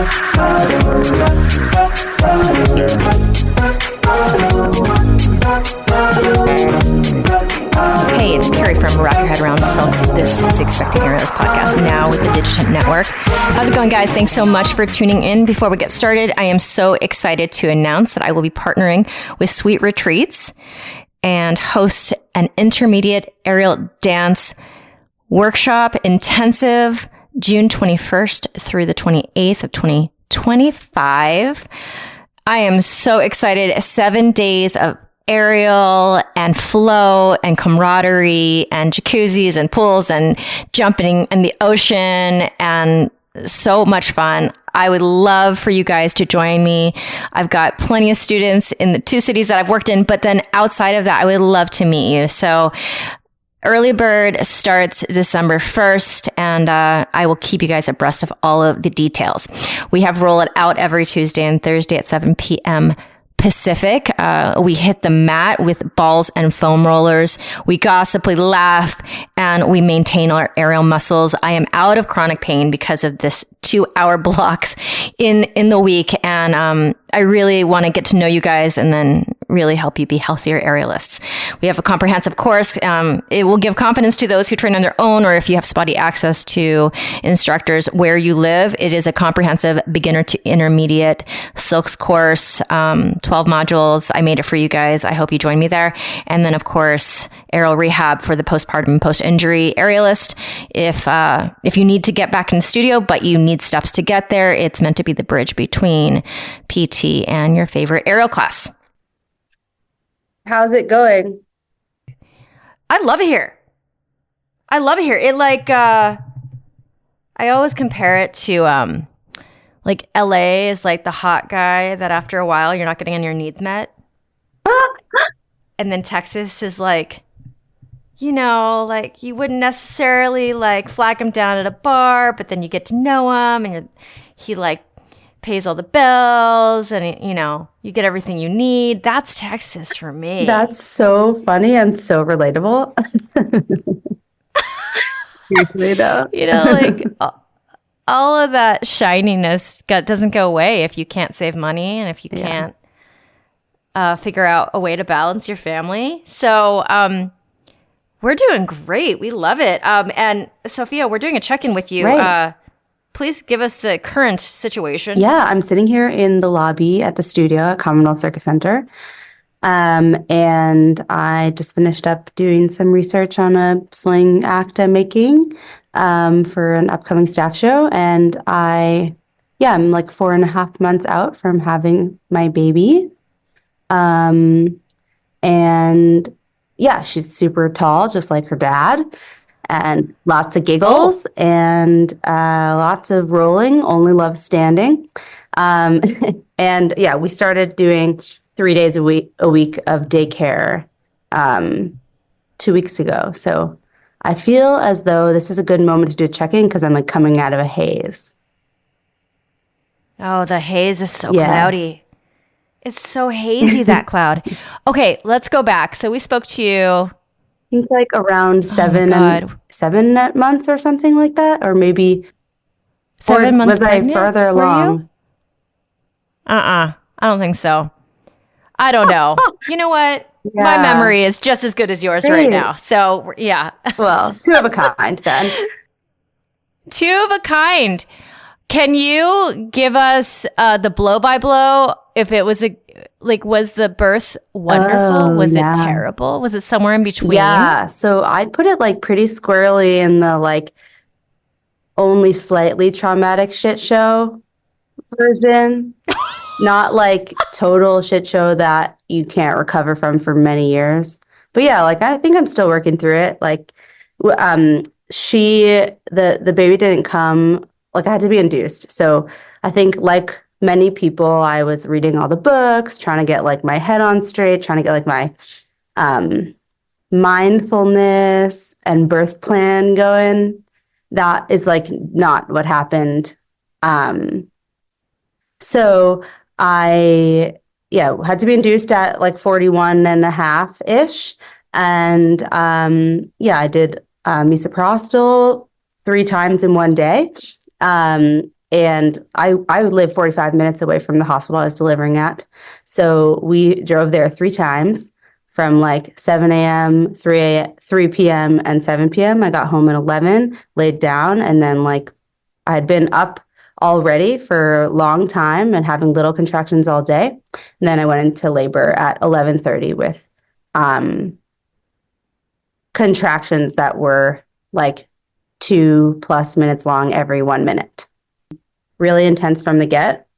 Hey, it's Carrie from Wrap Your Head Around Silks. This is the Expecting Aerials podcast, now with the Digitent Network. How's it going, guys? Thanks so much for tuning in. Before we get started, I am so excited to announce that I will be partnering with Sweet Retreats and host an intermediate aerial dance workshop intensive June 21st through the 28th of 2025. I am so excited. 7 days of aerial and flow and camaraderie and jacuzzis and pools and jumping in the ocean and so much fun. I would love for you guys to join me. I've got plenty of students in the 2 cities that I've worked in, but then outside of that, I would love to meet you. So early bird starts December 1st, and I will keep you guys abreast of all of the details. We have Roll It Out every Tuesday and Thursday at 7 p.m. Pacific. We hit the mat with balls and foam rollers. We gossip, we laugh, and we maintain our aerial muscles. I am out of chronic pain because of this 2-hour blocks in the week. And I really want to get to know you guys and then really help you be healthier aerialists. We have a comprehensive course. It will give confidence to those who train on their own, or if you have spotty access to instructors where you live. It is a comprehensive beginner to intermediate silks course, 12 modules. I made it for you guys. I hope you join me there. And then, of course, aerial rehab for the postpartum, post-injury aerialist. If you need to get back in the studio, but you need steps to get there, it's meant to be the bridge between PT and your favorite aerial class. How's it going? I love it here. I love it here. It I always compare it to like LA is like the hot guy that after a while you're not getting your needs met. And then Texas is like, like you wouldn't necessarily like flag him down at a bar, but then you get to know him and he like pays all the bills and, you get everything you need. That's Texas for me. That's so funny and so relatable. Seriously, though. Like all of that shininess doesn't go away if you can't save money and if you can't figure out a way to balance your family. So we're doing great. We love it. And Sophia, we're doing a check-in with you. Right. Please give us the current situation. Yeah, I'm sitting here in the lobby at the studio at Commonwealth Circus Center. And I just finished up doing some research on a sling act I'm making for an upcoming staff show. And I'm like 4.5 months out from having my baby. And she's super tall, just like her dad. And lots of giggles and lots of rolling, only love standing. And we started doing 3 days a week of daycare 2 weeks ago. So I feel as though this is a good moment to do a check-in because I'm like coming out of a haze. Oh, the haze is so cloudy. It's so hazy, that cloud. Okay, let's go back. So we spoke to you. I think like around 7 months or something like that, or maybe 7 months. Was I further along? I don't think so. I don't know. You know what? Yeah. My memory is just as good as yours right now. So yeah. Well, 2 of a kind then. 2 of a kind. Can you give us the blow by blow? If it was was the birth wonderful? Was it terrible? Was it somewhere in between? Yeah. So I'd put it like pretty squarely in the like only slightly traumatic shit show version. Not like total shit show that you can't recover from for many years. But yeah, like I think I'm still working through it. Like the baby didn't come, like I had to be induced. So I think like many people, I was reading all the books, trying to get like my head on straight, trying to get like my mindfulness and birth plan going. That is like not what happened. So I had to be induced at like 41 and a half ish. And I did misoprostol 3 times in one day. And And I live 45 minutes away from the hospital I was delivering at. So we drove there 3 times from like 7 a.m., 3 p.m., and 7 p.m. I got home at 11, laid down, and then like I had been up already for a long time and having little contractions all day. And then I went into labor at 11:30 with contractions that were like 2+ minutes long every 1 minute. Really intense from the get.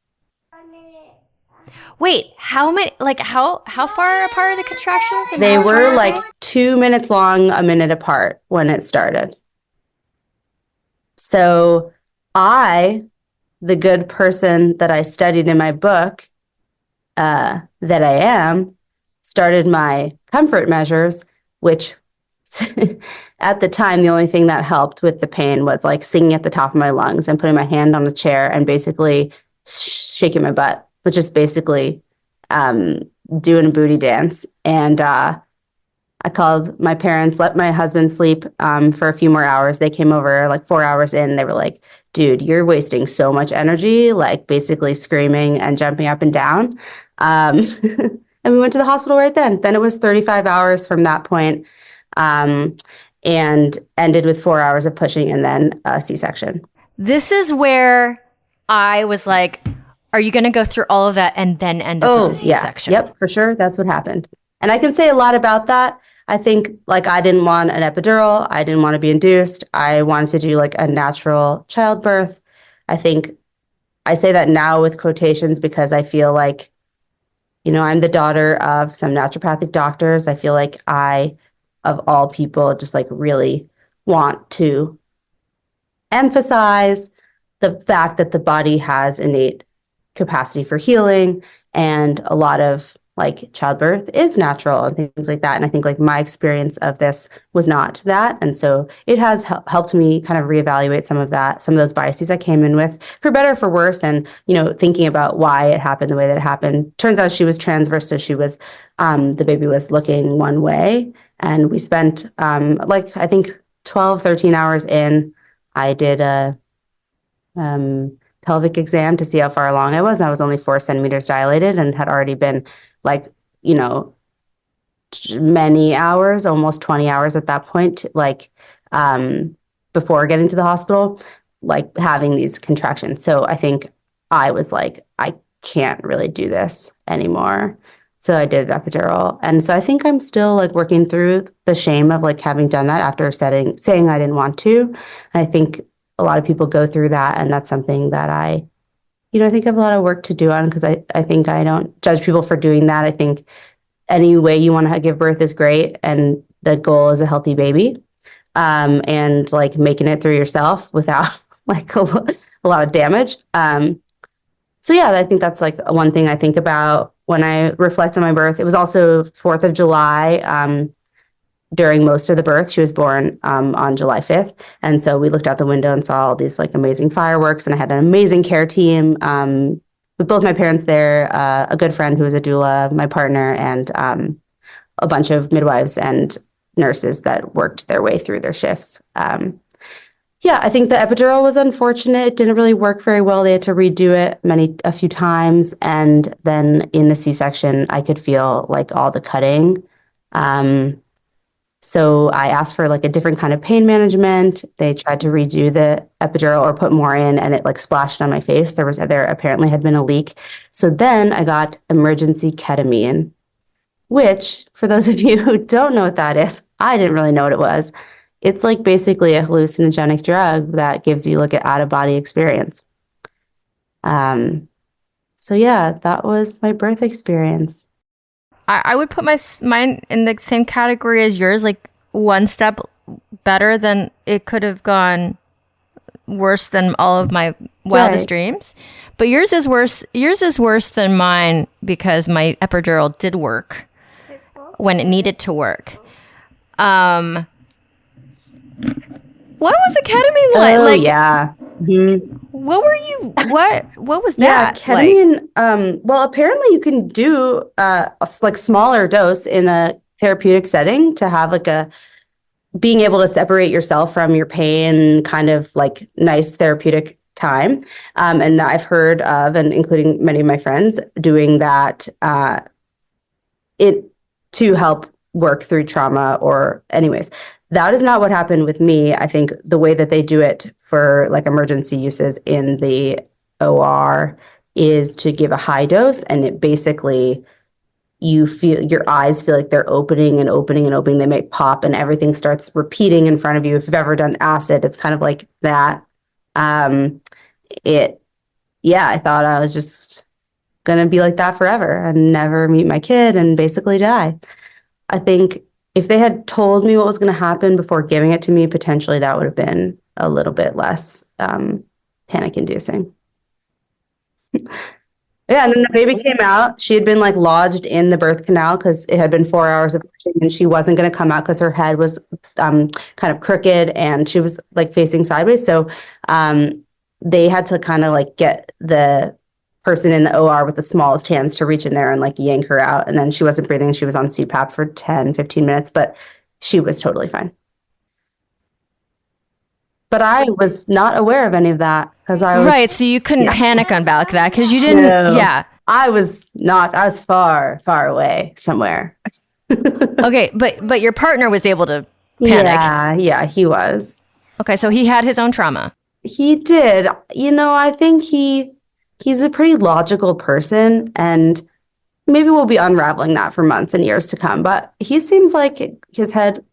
Wait, how many? Like how far apart are the contractions? And They how strong were are like they? 2 minutes long, a minute apart when it started. So the good person that I studied in my book, that I am, started my comfort measures, which at the time, the only thing that helped with the pain was like singing at the top of my lungs and putting my hand on a chair and basically shaking my butt, which is basically doing a booty dance. And I called my parents, let my husband sleep for a few more hours. They came over like 4 hours in. They were like, dude, you're wasting so much energy, like basically screaming and jumping up and down. And we went to the hospital right then. Then it was 35 hours from that point, and ended with 4 hours of pushing and then a C-section. This is where I was like, are you going to go through all of that and then end up with a C-section? Yeah. Yep, for sure. That's what happened. And I can say a lot about that. I think like I didn't want an epidural. I didn't want to be induced. I wanted to do like a natural childbirth. I think I say that now with quotations because I feel like, I'm the daughter of some naturopathic doctors. I feel like I, of all people, just like really want to emphasize the fact that the body has innate capacity for healing, and a lot of like childbirth is natural and things like that. And I think like my experience of this was not that. And so it has helped me kind of reevaluate some of those biases I came in with, for better or for worse. And, thinking about why it happened the way that it happened. Turns out she was transverse. So she was, the baby was looking one way. And we spent I think 12, 13 hours in. I did a pelvic exam to see how far along I was. I was only 4 centimeters dilated and had already been like, many hours, almost 20 hours at that point, like before getting to the hospital, like having these contractions. So I think I was like, I can't really do this anymore. So I did epidural. And so I think I'm still like working through the shame of like having done that after saying I didn't want to. And I think a lot of people go through that. And that's something that I think I have a lot of work to do on, because I think I don't judge people for doing that. I think any way you want to give birth is great. And the goal is a healthy baby, and like making it through yourself without like a lot of damage. So yeah, I think that's like one thing I think about when I reflect on my birth. It was also 4th of July. During most of the birth, she was born on July 5th. And so we looked out the window and saw all these like amazing fireworks, and I had an amazing care team with both my parents there, a good friend who was a doula, my partner, and a bunch of midwives and nurses that worked their way through their shifts. Yeah, I think the epidural was unfortunate. It didn't really work very well. They had to redo it a few times. And then in the C-section, I could feel like all the cutting. So I asked for like a different kind of pain management. They tried to redo the epidural or put more in, and it like splashed on my face. There apparently had been a leak. So then I got emergency ketamine, which for those of you who don't know what that is, I didn't really know what it was. It's like basically a hallucinogenic drug that gives you like an out-of-body experience. So yeah, that was my birth experience. I would put mine in the same category as yours, like one step better than it could have gone, worse than all of my wildest dreams. But yours is worse. Yours is worse than mine because my epidural did work when it needed to work. What was a ketamine like? Oh, yeah. Mm-hmm. What were you? What was that? Yeah, ketamine. Well, apparently you can do a like smaller dose in a therapeutic setting to have like being able to separate yourself from your pain, kind of like nice therapeutic time. And I've heard of, and including many of my friends, doing that it to help work through trauma or anyways. That is not what happened with me. I think the way that they do it for like emergency uses in the OR is to give a high dose, and it basically you feel your eyes feel like they're opening and opening and opening. They may pop and everything starts repeating in front of you. If you've ever done acid, it's kind of like that. I thought I was just gonna be like that forever and never meet my kid and basically die. I think if they had told me what was going to happen before giving it to me, potentially that would have been a little bit less panic-inducing. Yeah, and then the baby came out. She had been like lodged in the birth canal because it had been 4 hours of pushing, and she wasn't going to come out because her head was kind of crooked and she was like facing sideways. So they had to kind of like get the person in the OR with the smallest hands to reach in there and like yank her out. And then she wasn't breathing. She was on CPAP for 10, 15 minutes, but she was totally fine. But I was not aware of any of that because I was... Right, so you couldn't panic on like that because you didn't... No, yeah. I was far, far away somewhere. Okay, but your partner was able to panic. Yeah, he was. Okay, so he had his own trauma. He did. I think he's a pretty logical person, and maybe we'll be unraveling that for months and years to come. But he seems like his head...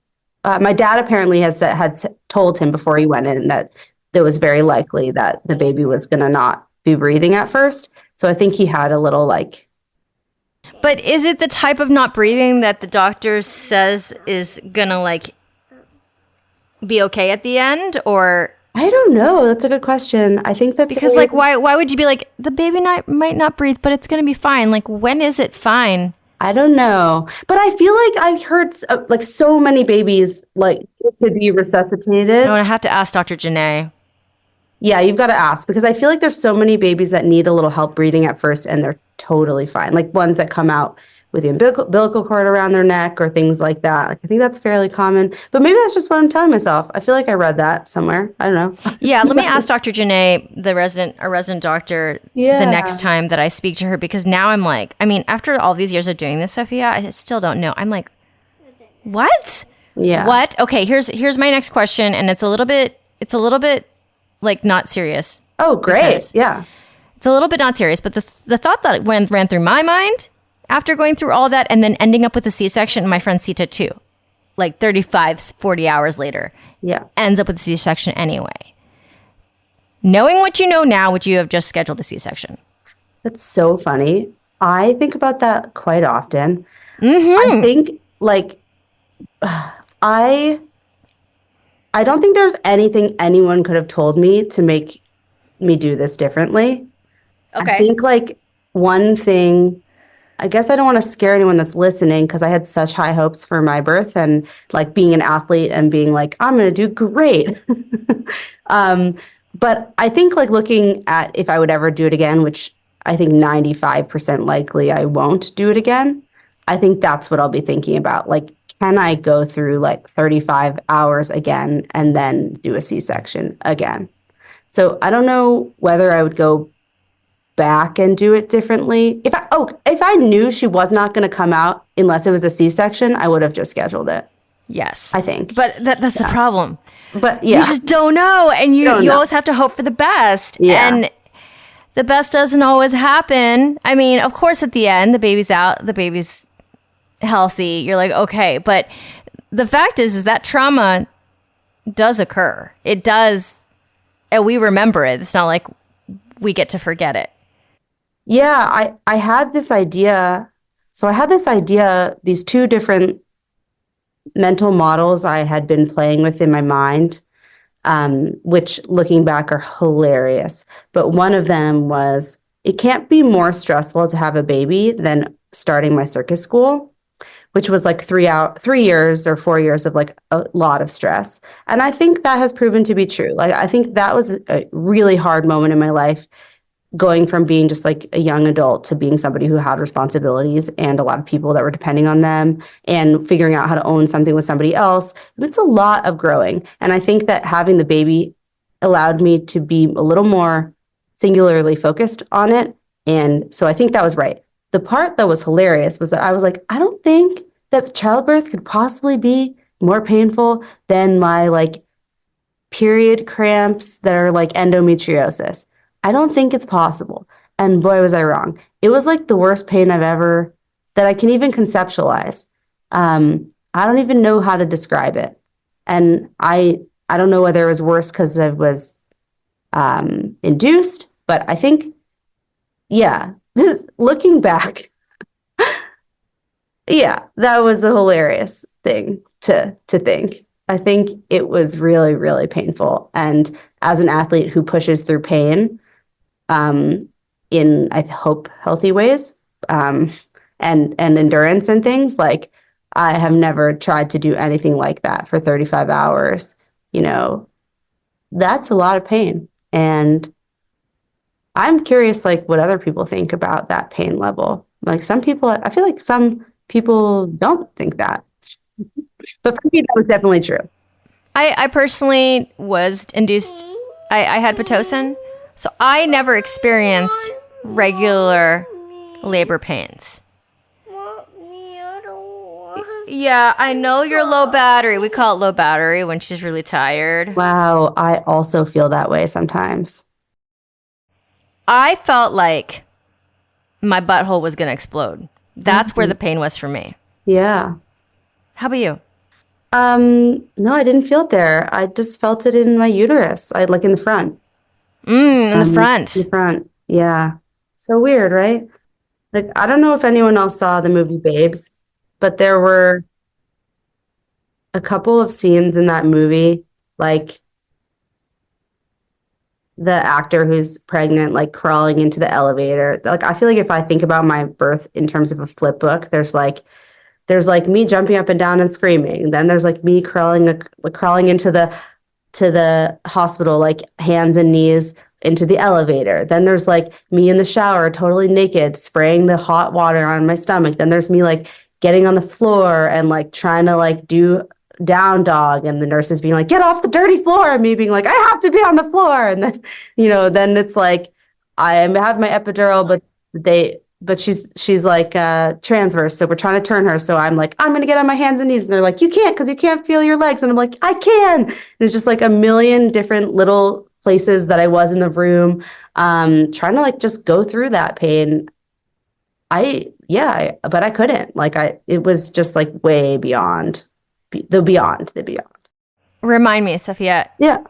my dad apparently had told him before he went in that it was very likely that the baby was going to not be breathing at first. So I think he had a little like... But is it the type of not breathing that the doctor says is going to like be okay at the end, or... I don't know. That's a good question. I think that... Because like, why would you be like, the baby might not breathe, but it's going to be fine? Like, when is it fine? I don't know. But I feel like I've heard like so many babies like to be resuscitated. I have to ask Dr. Janae. Yeah, you've got to ask, because I feel like there's so many babies that need a little help breathing at first and they're totally fine. Like ones that come out with the umbilical cord around their neck or things like that. Like, I think that's fairly common. But maybe that's just what I'm telling myself. I feel like I read that somewhere. I don't know. Yeah, let me ask Dr. Janae, our resident doctor, the next time that I speak to her, because now I'm like, I mean, after all these years of doing this, Sophia, I still don't know. I'm like, what? Yeah. What? Okay, here's my next question, and it's a little bit like not serious. Oh, great. Yeah. It's a little bit not serious, but the thought that ran through my mind after going through all that and then ending up with a C-section, my friend Sita too, like 35, 40 hours later, ends up with a C-section anyway. Knowing what you know now, would you have just scheduled a C-section? That's so funny. I think about that quite often. Mm-hmm. I think like, I don't think there's anything anyone could have told me to make me do this differently. Okay. I think like one thing, I guess I don't want to scare anyone that's listening because I had such high hopes for my birth and like being an athlete and being like, I'm going to do great. But I think like looking at if I would ever do it again, which I think 95% likely I won't do it again. I think that's what I'll be thinking about. Like, can I go through like 35 hours again and then do a C-section again? So I don't know whether I would go back and do it differently. If I knew she was not going to come out unless it was a C-section, I would have just scheduled it. Yes. I think. But that's the problem. But yeah. You just don't know. And you always have to hope for the best. Yeah. And the best doesn't always happen. I mean, of course, at the end, the baby's out, the baby's healthy. You're like, okay. But the fact is that trauma does occur. It does. And we remember it. It's not like we get to forget it. Yeah, I had this idea. So I had this idea, these two different mental models I had been playing with in my mind, which looking back are hilarious. But one of them was, it can't be more stressful to have a baby than starting my circus school, which was like 3 years or 4 years of like a lot of stress. And I think that has proven to be true. Like, I think that was a really hard moment in my life, going from being just like a young adult to being somebody who had responsibilities and a lot of people that were depending on them and figuring out how to own something with somebody else. It's a lot of growing. And I think that having the baby allowed me to be a little more singularly focused on it. And so I think that was right. The part that was hilarious was that I was like, I don't think that childbirth could possibly be more painful than my like period cramps that are like endometriosis. I don't think it's possible. And boy, was I wrong. It was like the worst pain that I can even conceptualize. I don't even know how to describe it. And I don't know whether it was worse because I was induced, but I think, yeah, looking back, yeah, that was a hilarious thing to think. I think it was really, really painful. And as an athlete who pushes through pain in, I hope, healthy ways and endurance and things, like I have never tried to do anything like that for 35 hours. You know, that's a lot of pain. And I'm curious, like, what other people think about that pain level. Like some people, I feel like some people don't think that. But for me, that was definitely true. I personally was induced. I had Pitocin, so I never experienced regular labor pains. Yeah, I know you're low battery. We call it low battery when she's really tired. Wow, I also feel that way sometimes. I felt like my butthole was going to explode. That's where the pain was for me. Yeah. How about you? No, I didn't feel it there. I just felt it in my uterus. I like in the front. In the front. In the front. Yeah. So weird, right? Like, I don't know if anyone else saw the movie Babes, but there were a couple of scenes in that movie, like the actor who's pregnant, like crawling into the elevator. Like, I feel like if I think about my birth in terms of a flip book, there's like me jumping up and down and screaming. Then there's like me crawling into the hospital, like hands and knees into the elevator. Then there's like me in the shower, totally naked, spraying the hot water on my stomach. Then there's me like getting on the floor and like trying to like do down dog, and the nurses being like, get off the dirty floor, and me being like, I have to be on the floor. And then, then it's like I have my epidural, but she's like transverse, so we're trying to turn her. So I'm like, I'm gonna get on my hands and knees, and they're like, you can't because you can't feel your legs. And I'm like, I can. And it's just like a million different little places that I was in the room, trying to like just go through that pain. But I couldn't. It was just like way beyond the beyond. Remind me, Sophia. Yeah.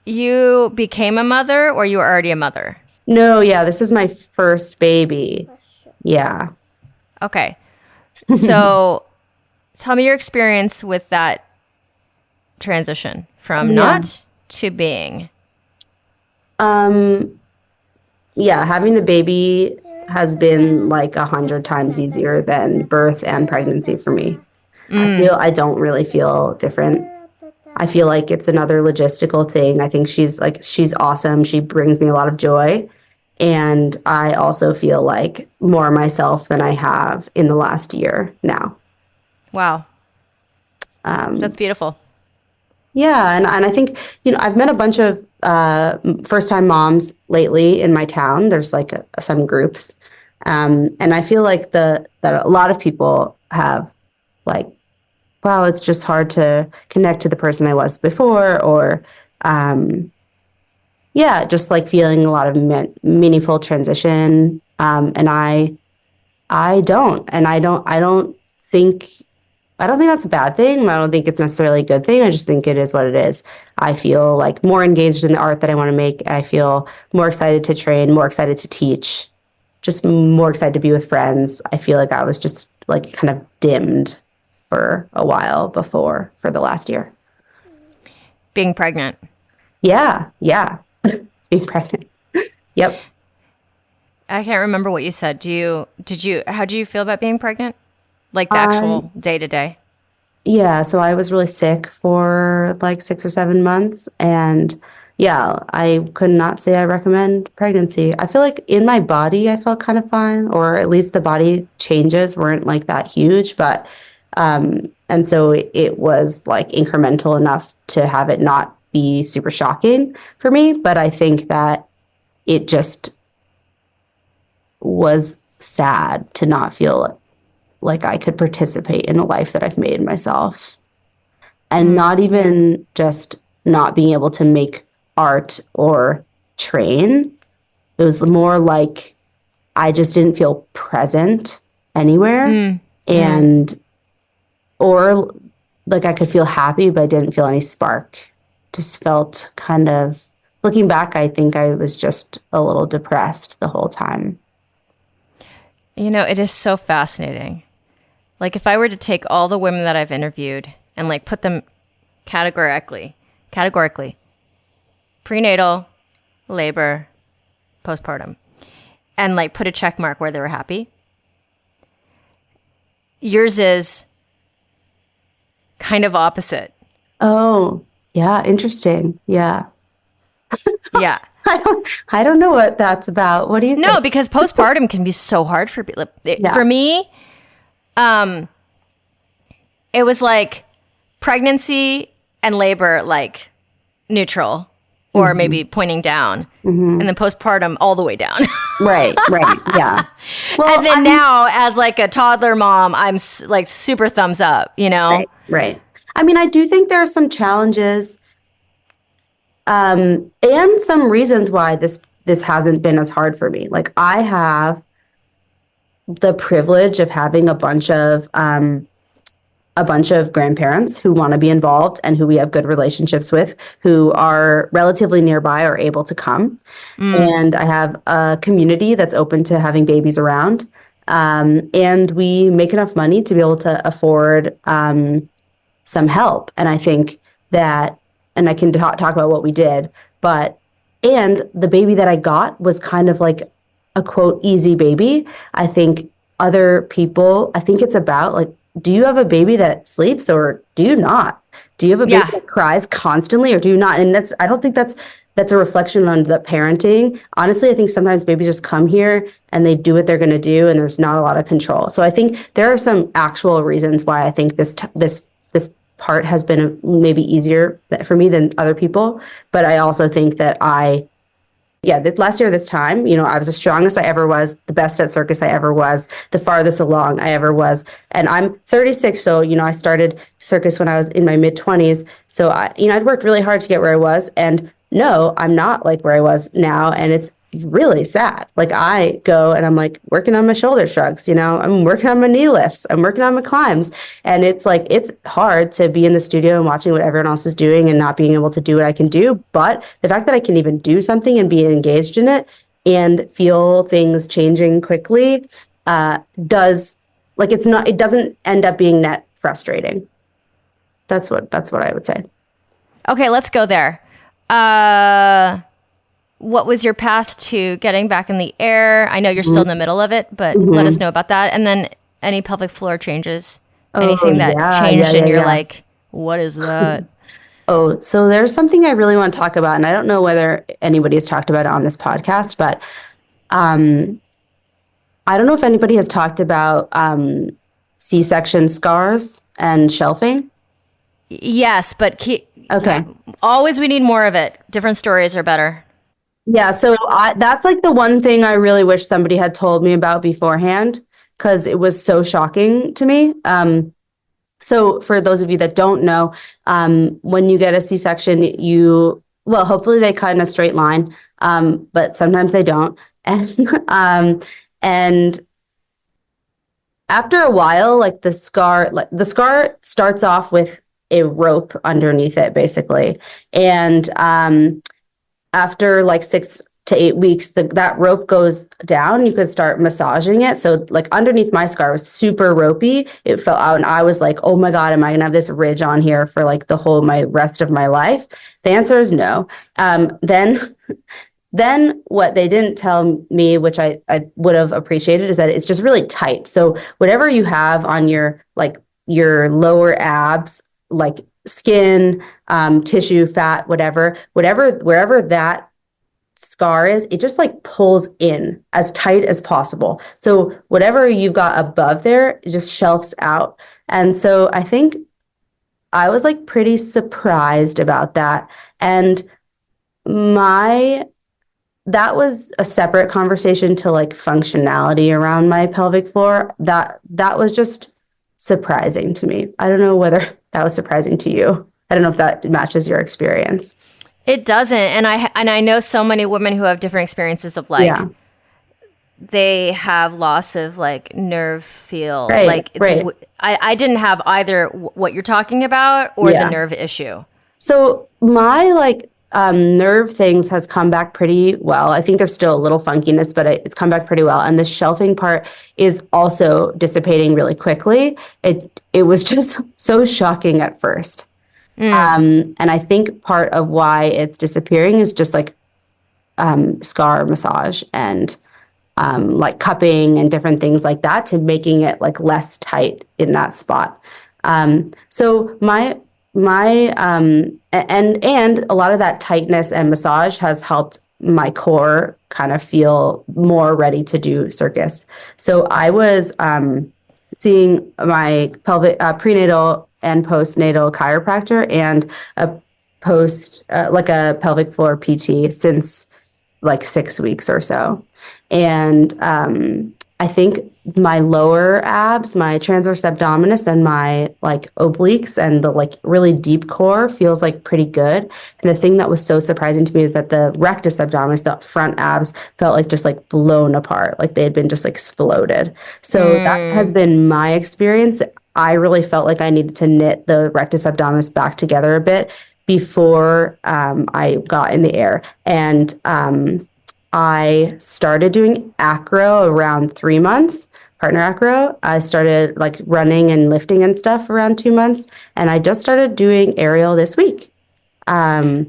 You became a mother, or you were already a mother? No, yeah, this is my first baby. Yeah. Okay. So tell me your experience with that transition from not to being. Yeah, having the baby has been like 100 times easier than birth and pregnancy for me. I don't really feel different. I feel like it's another logistical thing. I think she's awesome. She brings me a lot of joy. And I also feel like more myself than I have in the last year now. Wow. That's beautiful. Yeah. And I think, I've met a bunch of first-time moms lately in my town. There's like some groups. And I feel like that a lot of people have like, wow, it's just hard to connect to the person I was before, or just like feeling a lot of meaningful transition. And I don't think that's a bad thing. I don't think it's necessarily a good thing. I just think it is what it is. I feel like more engaged in the art that I want to make. I feel more excited to train, more excited to teach, just more excited to be with friends. I feel like I was just like kind of dimmed for a while before, for the last year. Being pregnant. Yeah. Being pregnant. Yep. I can't remember what you said. How do you feel about being pregnant? Like the actual day to day? Yeah. So I was really sick for like 6 or 7 months. And yeah, I could not say I recommend pregnancy. I feel like in my body, I felt kind of fine, or at least the body changes weren't like that huge. But, and so it was like incremental enough to have it not be be super shocking for me, but I think that it just was sad to not feel like I could participate in a life that I've made myself. And not even just not being able to make art or train. It was more like I just didn't feel present anywhere. And, or like I could feel happy, but I didn't feel any spark. Just felt kind of, looking back, I think I was just a little depressed the whole time. You know, it is so fascinating. Like if I were to take all the women that I've interviewed and like put them categorically, prenatal, labor, postpartum, and like put a check mark where they were happy. Yours is kind of opposite. Oh, yeah, interesting. Yeah. Yeah. I don't know what that's about. What do you think? No, because postpartum can be so hard for people. Yeah. For me, it was like pregnancy and labor, like neutral or maybe pointing down, and then postpartum all the way down. Right, yeah. Well, and then now as like a toddler mom, I'm like super thumbs up, you know? Right. I mean, I do think there are some challenges and some reasons why this hasn't been as hard for me. Like I have the privilege of having a bunch of grandparents who want to be involved and who we have good relationships with, who are relatively nearby or able to come. And I have a community that's open to having babies around. And we make enough money to be able to afford some help. And I think that, and I can talk about what we did, and the baby that I got was kind of like a quote, easy baby. I think other people, I think it's about like, do you have a baby that sleeps or do you not? Do you have a baby that cries constantly or do you not? And I don't think that's a reflection on the parenting. Honestly, I think sometimes babies just come here and they do what they're going to do and there's not a lot of control. So I think there are some actual reasons why I think this part has been maybe easier for me than other people. But I also think that last year, this time, I was the strongest I ever was, the best at Circus I ever was, the farthest along I ever was. And I'm 36. So, I started Circus when I was in my mid 20s. So I'd worked really hard to get where I was. And no, I'm not like where I was now. And it's really sad. Like I go and I'm like working on my shoulder shrugs, I'm working on my knee lifts, I'm working on my climbs. And it's like, it's hard to be in the studio and watching what everyone else is doing and not being able to do what I can do. But the fact that I can even do something and be engaged in it and feel things changing quickly it doesn't end up being net frustrating. That's what I would say. Okay, let's go there. What was your path to getting back in the air? I know you're still in the middle of it, but let us know about that. And then any pelvic floor changes, anything that changed and you're like, what is that? Oh, so there's something I really want to talk about. And I don't know whether anybody has talked about it on this podcast, but I don't know if anybody has talked about C-section scars and shelving. Yes, but okay. Always we need more of it. Different stories are better. Yeah, so that's like the one thing I really wish somebody had told me about beforehand because it was so shocking to me. So for those of you that don't know, when you get a C-section, hopefully they cut in a straight line, but sometimes they don't. And after a while, like the scar starts off with a rope underneath it, basically, and after like 6 to 8 weeks, that rope goes down. You could start massaging it. So like underneath my scar was super ropey. It fell out and I was like, oh my God, am I going to have this ridge on here for like my rest of my life? The answer is no. Then what they didn't tell me, which I would have appreciated, is that it's just really tight. So whatever you have on your lower abs, like skin, tissue, fat, wherever that scar is, it just like pulls in as tight as possible. So whatever you've got above there, it just shelves out. And so I think I was like pretty surprised about that. And that was a separate conversation to like functionality around my pelvic floor. That was just surprising to me. I don't know whether that was surprising to you. I don't know if that matches your experience. It doesn't. And I know so many women who have different experiences of like, Yeah. they have loss of like nerve feel. Right, Like right. I didn't have either what you're talking about or the nerve issue. So my like nerve things has come back pretty well. I think there's still a little funkiness, but it's come back pretty well. And the shelving part is also dissipating really quickly. It was just so shocking at first. And I think part of why it's disappearing is just like scar massage and like cupping and different things like that to making it like less tight in that spot. So my and a lot of that tightness and massage has helped my core kind of feel more ready to do circus. So I was seeing my pelvic prenatal and postnatal chiropractor and a like a pelvic floor PT since like 6 weeks or so. And I think my lower abs, my transverse abdominis and my like obliques and the like really deep core feels like pretty good. And the thing that was so surprising to me is that the rectus abdominis, the front abs, felt like just like blown apart, like they had been just exploded. So that has been my experience. I really felt like I needed to knit the rectus abdominis back together a bit before I got in the air. And I started doing acro around 3 months, partner acro. I started like running and lifting and stuff around 2 months. And I just started doing aerial this week. So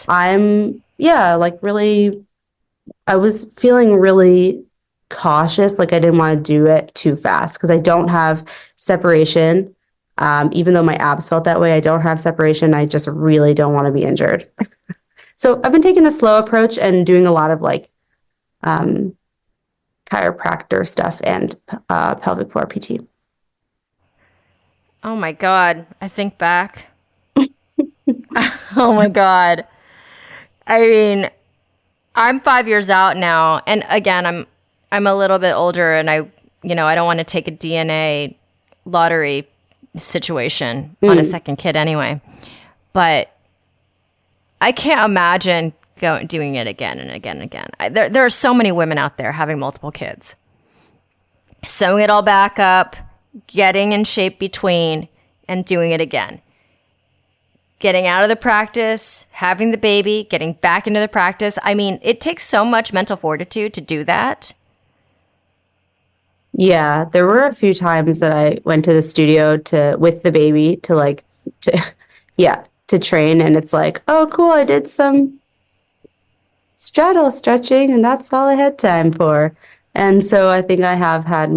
I'm, like really, I was feeling really cautious. Like I didn't want to do it too fast because I don't have separation. Even though my abs felt that way, I don't have separation. I just really don't want to be injured. So I've been taking the slow approach and doing a lot of like chiropractor stuff and pelvic floor PT. Oh my God. I think back. Oh my God. I mean, I'm 5 years out now. And again, I'm a little bit older and I don't want to take a DNA lottery situation on a second kid anyway. But I can't imagine doing it again and again and again. There are so many women out there having multiple kids. Sewing it all back up, getting in shape between, and doing it again. Getting out of the practice, having the baby, getting back into the practice. I mean, it takes so much mental fortitude to do that. Yeah, there were a few times that I went to the studio with the baby to train, and it's like, oh, cool, I did some straddle stretching, and that's all I had time for. And so I think I have had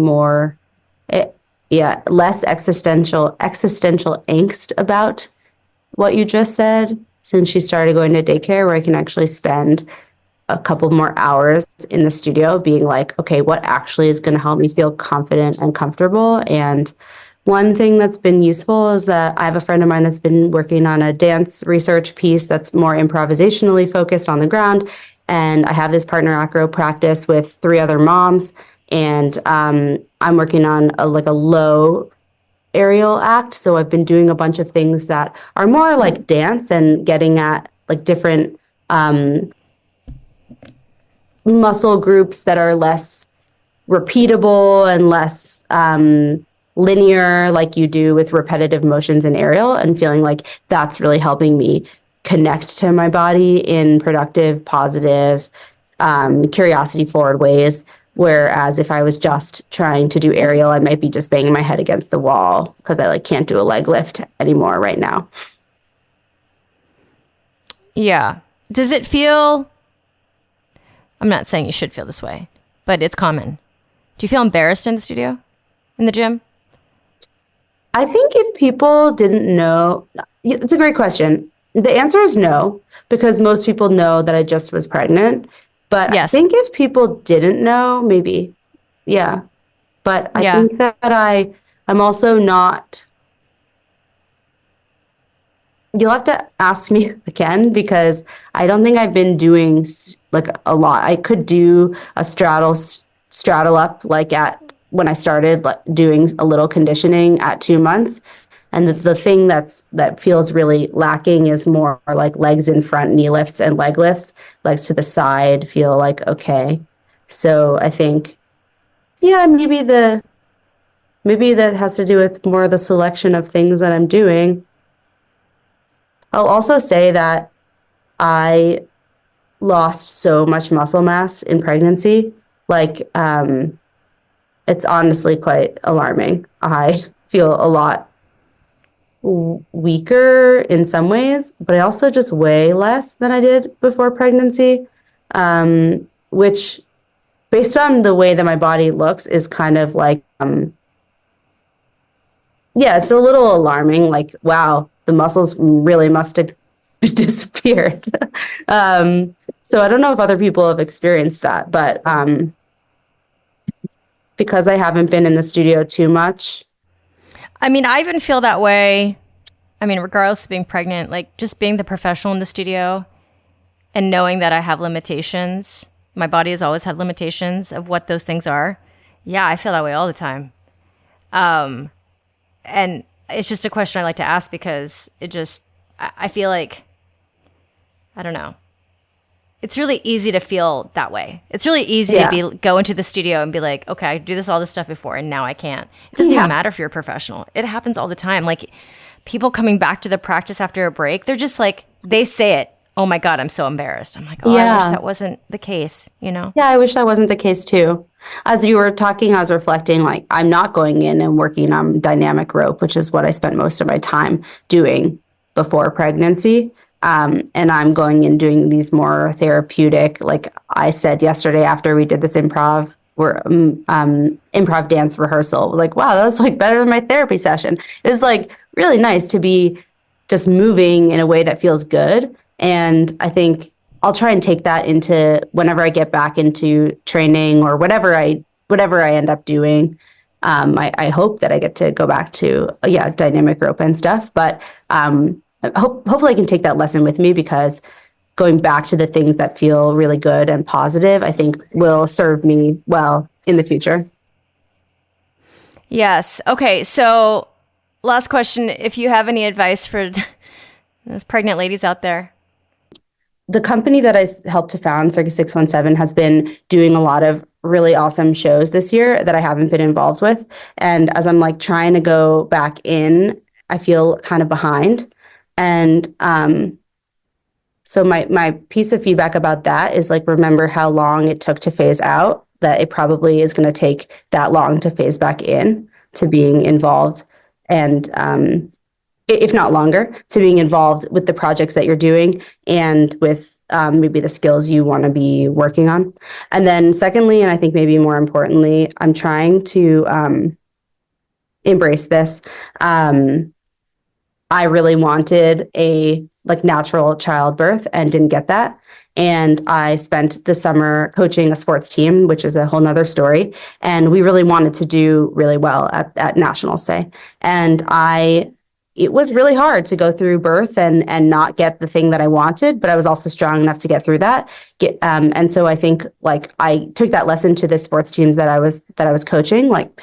less existential angst about what you just said since she started going to daycare, where I can actually spend a couple more hours in the studio being like, okay, what actually is going to help me feel confident and comfortable? And one thing that's been useful is that I have a friend of mine that's been working on a dance research piece that's more improvisationally focused on the ground. And I have this partner acro practice with 3 other moms. And I'm working on a low aerial act. So I've been doing a bunch of things that are more like dance and getting at like different muscle groups that are less repeatable and less linear, like you do with repetitive motions in aerial, and feeling like that's really helping me connect to my body in productive, positive, curiosity forward ways. Whereas if I was just trying to do aerial, I might be just banging my head against the wall because I can't do a leg lift anymore right now. Yeah. Does it feel, I'm not saying you should feel this way, but it's common. Do you feel embarrassed in the studio, in the gym? I think if people didn't know, it's a great question. The answer is no, because most people know that I just was pregnant. But yes. I think if people didn't know, maybe, yeah. But I think that I'm also not, You'll have to ask me again because I don't think I've been doing like a lot. I could do a straddle up like at when I started like, doing a little conditioning at 2 months. And the thing that feels really lacking is more like legs in front, knee lifts and leg lifts. Legs to the side feel like okay. So I think, yeah, maybe that has to do with more of the selection of things that I'm doing. I'll also say that I lost so much muscle mass in pregnancy. Like, it's honestly quite alarming. I feel a lot weaker in some ways, but I also just weigh less than I did before pregnancy, which, based on the way that my body looks, is kind of like, yeah, it's a little alarming. Like, wow, the muscles really must have disappeared. So I don't know if other people have experienced that, but because I haven't been in the studio too much. I mean, I even feel that way. I mean, regardless of being pregnant, like just being the professional in the studio and knowing that I have limitations. My body has always had limitations of what those things are. Yeah, I feel that way all the time. And it's just a question I like to ask because I feel like, I don't know. It's really easy to feel that way. It's really easy to go into the studio and be like, okay, I do all this stuff before and now I can't. It doesn't even matter if you're a professional. It happens all the time. Like people coming back to the practice after a break, they're just like, they say it. Oh my God, I'm so embarrassed. I'm like, oh, I wish that wasn't the case, you know? Yeah, I wish that wasn't the case too. As you were talking, I was reflecting, like, I'm not going in and working on dynamic rope, which is what I spent most of my time doing before pregnancy. And I'm going in doing these more therapeutic, like I said yesterday after we did this improv dance rehearsal. I was like, wow, that was like better than my therapy session. It's like really nice to be just moving in a way that feels good. And I think I'll try and take that into whenever I get back into training or whatever I end up doing. I hope that I get to go back to dynamic rope and stuff. But hopefully I can take that lesson with me because going back to the things that feel really good and positive, I think will serve me well in the future. Yes. Okay. So last question. If you have any advice for those pregnant ladies out there. The company that I helped to found, Circus 617, has been doing a lot of really awesome shows this year that I haven't been involved with. And as I'm like trying to go back in, I feel kind of behind. And so my piece of feedback about that is like, remember how long it took to phase out, that it probably is going to take that long to phase back in to being involved. And if not longer, to being involved with the projects that you're doing and with maybe the skills you want to be working on. And then secondly, and I think maybe more importantly, I'm trying to embrace this. I really wanted a like natural childbirth and didn't get that. And I spent the summer coaching a sports team, which is a whole nother story. And we really wanted to do really well at nationals, say. And it was really hard to go through birth and not get the thing that I wanted, but I was also strong enough to get through that. And so I think like I took that lesson to the sports teams that I was coaching. Like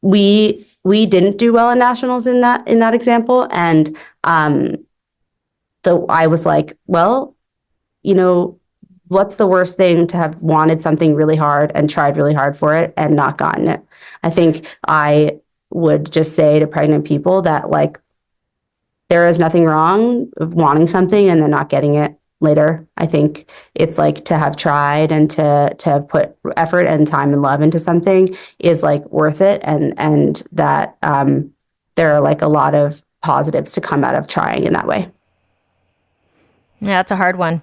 we didn't do well in nationals in that example, and I was like, well, you know, what's the worst thing to have wanted something really hard and tried really hard for it and not gotten it? I think I would just say to pregnant people that like, there is nothing wrong with wanting something and then not getting it later. I think it's like to have tried and to have put effort and time and love into something is like worth it. And that there are like a lot of positives to come out of trying in that way. Yeah, that's a hard one.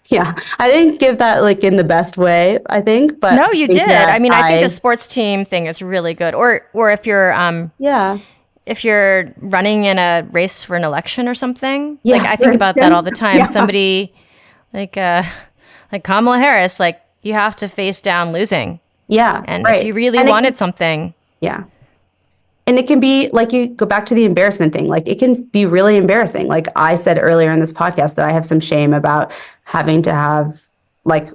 Yeah, I didn't give that like in the best way, I think, but no, you did. I mean, I think the sports team thing is really good. Or if you're if you're running in a race for an election or something, like I think about that all the time. Yeah. Somebody like Kamala Harris, like you have to face down losing. Yeah, and if you really wanted something, yeah. and it can be like, you go back to the embarrassment thing. Like, it can be really embarrassing. Like I said earlier in this podcast that I have some shame about having to have, like,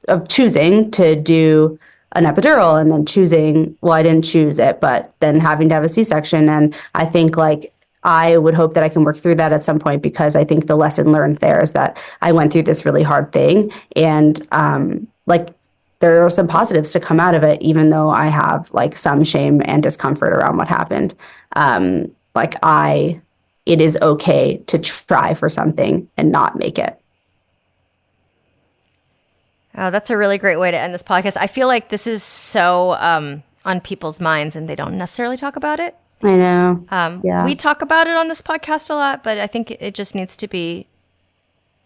of choosing to do an epidural and then choosing, well, I didn't choose it, but then having to have a C-section. And I think, like, I would hope that I can work through that at some point, because I think the lesson learned there is that I went through this really hard thing, and like, there are some positives to come out of it, even though I have, like, some shame and discomfort around what happened. Like, it is okay to try for something and not make it. Oh, that's a really great way to end this podcast. I feel like this is so on people's minds, and they don't necessarily talk about it. I know. Yeah. We talk about it on this podcast a lot, but I think it just needs to be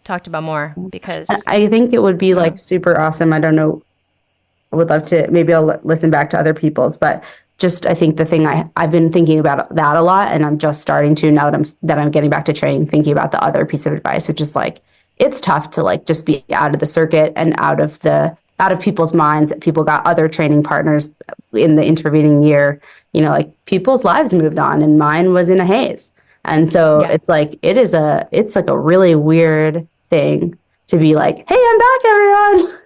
talked about more, because I think it would be, like, super awesome. I don't know. I would love to, maybe I'll listen back to other people's, but just, I think the thing I've been thinking about that a lot, and I'm just starting to, now that I'm getting back to training, thinking about the other piece of advice, which is, like, it's tough to, like, just be out of the circuit and out of people's minds. People got other training partners in the intervening year, you know, like, people's lives moved on and mine was in a haze. And so it's like, it's like a really weird thing to be like, hey, I'm back, everyone.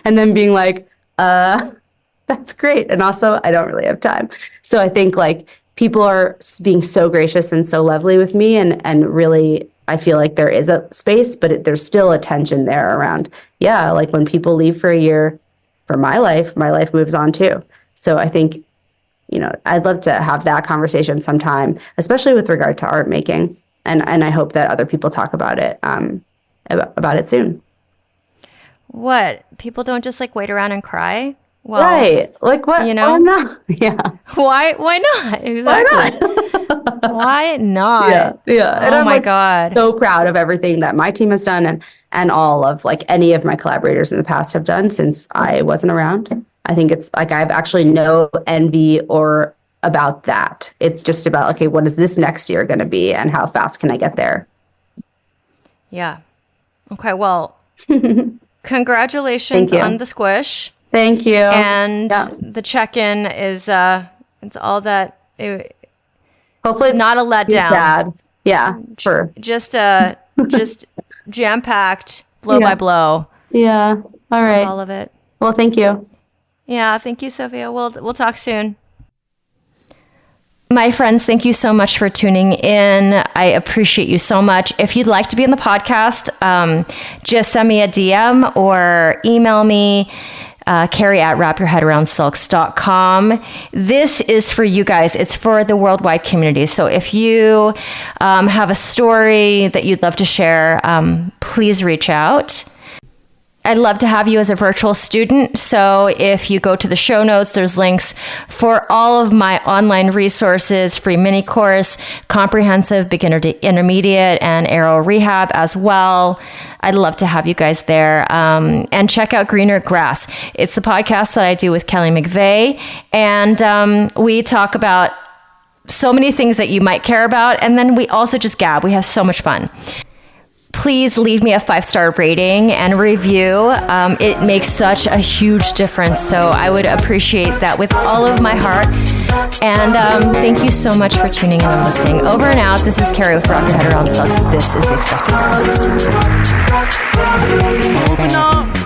And then being like, that's great. And also, I don't really have time. So I think, like, people are being so gracious and so lovely with me, and really, I feel like there is a space, but there's still a tension there around, like, when people leave for a year, for my life moves on too. So I think, you know, I'd love to have that conversation sometime, especially with regard to art making. And I hope that other people talk about it soon. What? People don't just, like, wait around and cry? Well, right. Like, what? You know? Why not? Yeah. Why not? Exactly. Why not? Why not? Yeah. And I'm like, God. so proud of everything that my team has done, and all of, like, any of my collaborators in the past have done since I wasn't around. I think it's like, I have actually no envy or about that. It's just about, okay, what is this next year going to be, and how fast can I get there? Yeah. Okay. Well, congratulations on the squish. Thank you. And the check-in is it's all that. Hopefully, it's not a letdown. Bad. Yeah, sure. Just jam-packed, blow by blow. Yeah. All right. All of it. Well, thank you. Yeah. Thank you, Sophia. We'll talk soon. My friends, thank you so much for tuning in. I appreciate you so much. If you'd like to be in the podcast, just send me a DM or email me, Carrie@wrapyourheadaroundsilks.com. This is for you guys. It's for the worldwide community. So if you have a story that you'd love to share, please reach out. I'd love to have you as a virtual student. So if you go to the show notes, there's links for all of my online resources, free mini course, comprehensive beginner to intermediate, and aero rehab as well. I'd love to have you guys there. And check out Greener Grass. It's the podcast that I do with Kelly McVeigh. And we talk about so many things that you might care about. And then we also just gab. We have so much fun. Please leave me a 5-star rating and review. It makes such a huge difference. So I would appreciate that with all of my heart. And thank you so much for tuning in and listening. Over and out. This is Carrie with Wrap Your Head Around Silks. This is the Expected Therapist.